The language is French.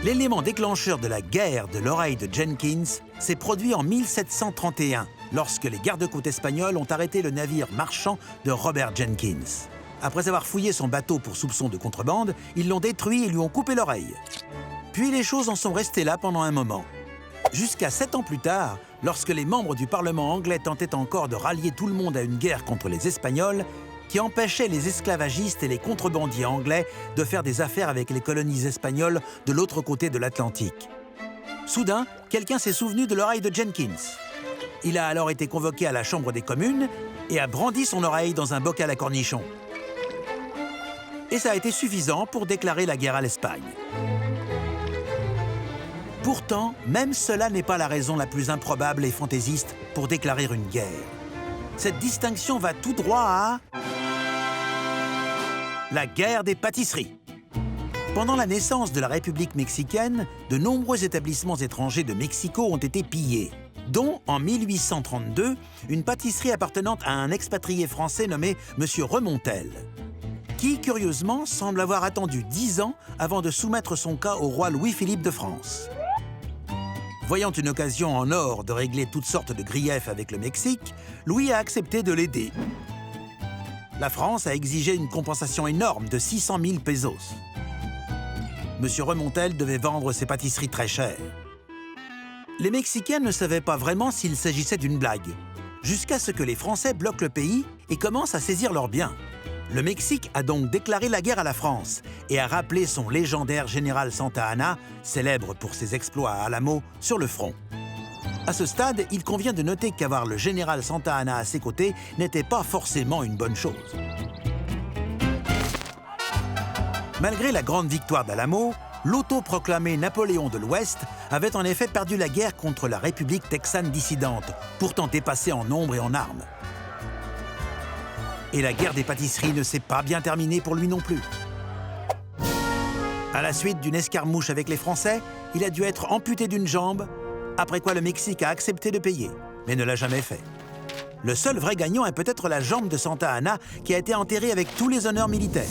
L'élément déclencheur de la guerre de l'oreille de Jenkins s'est produit en 1731, lorsque les gardes-côtes espagnols ont arrêté le navire marchand de Robert Jenkins. Après avoir fouillé son bateau pour soupçon de contrebande, ils l'ont détruit et lui ont coupé l'oreille. Puis les choses en sont restées là pendant un moment. Jusqu'à 7 ans plus tard, lorsque les membres du Parlement anglais tentaient encore de rallier tout le monde à une guerre contre les Espagnols, qui empêchait les esclavagistes et les contrebandiers anglais de faire des affaires avec les colonies espagnoles de l'autre côté de l'Atlantique. Soudain, quelqu'un s'est souvenu de l'oreille de Jenkins. Il a alors été convoqué à la Chambre des communes et a brandi son oreille dans un bocal à cornichons. Et ça a été suffisant pour déclarer la guerre à l'Espagne. Pourtant, même cela n'est pas la raison la plus improbable et fantaisiste pour déclarer une guerre. Cette distinction va tout droit à la guerre des pâtisseries. Pendant la naissance de la République mexicaine, de nombreux établissements étrangers de Mexico ont été pillés, dont, en 1832, une pâtisserie appartenant à un expatrié français nommé M. Remontel, qui, curieusement, semble avoir attendu 10 ans avant de soumettre son cas au roi Louis-Philippe de France. Voyant une occasion en or de régler toutes sortes de griefs avec le Mexique, Louis a accepté de l'aider. La France a exigé une compensation énorme de 600 000 pesos. M. Remontel devait vendre ses pâtisseries très chères. Les Mexicains ne savaient pas vraiment s'il s'agissait d'une blague, jusqu'à ce que les Français bloquent le pays et commencent à saisir leurs biens. Le Mexique a donc déclaré la guerre à la France et a rappelé son légendaire général Santa Anna, célèbre pour ses exploits à Alamo, sur le front. À ce stade, il convient de noter qu'avoir le général Santa Anna à ses côtés n'était pas forcément une bonne chose. Malgré la grande victoire d'Alamo, l'autoproclamé Napoléon de l'Ouest avait en effet perdu la guerre contre la République texane dissidente, pourtant dépassée en nombre et en armes. Et la guerre des pâtisseries ne s'est pas bien terminée pour lui non plus. À la suite d'une escarmouche avec les Français, il a dû être amputé d'une jambe, après quoi le Mexique a accepté de payer, mais ne l'a jamais fait. Le seul vrai gagnant est peut-être la jambe de Santa Anna, qui a été enterrée avec tous les honneurs militaires.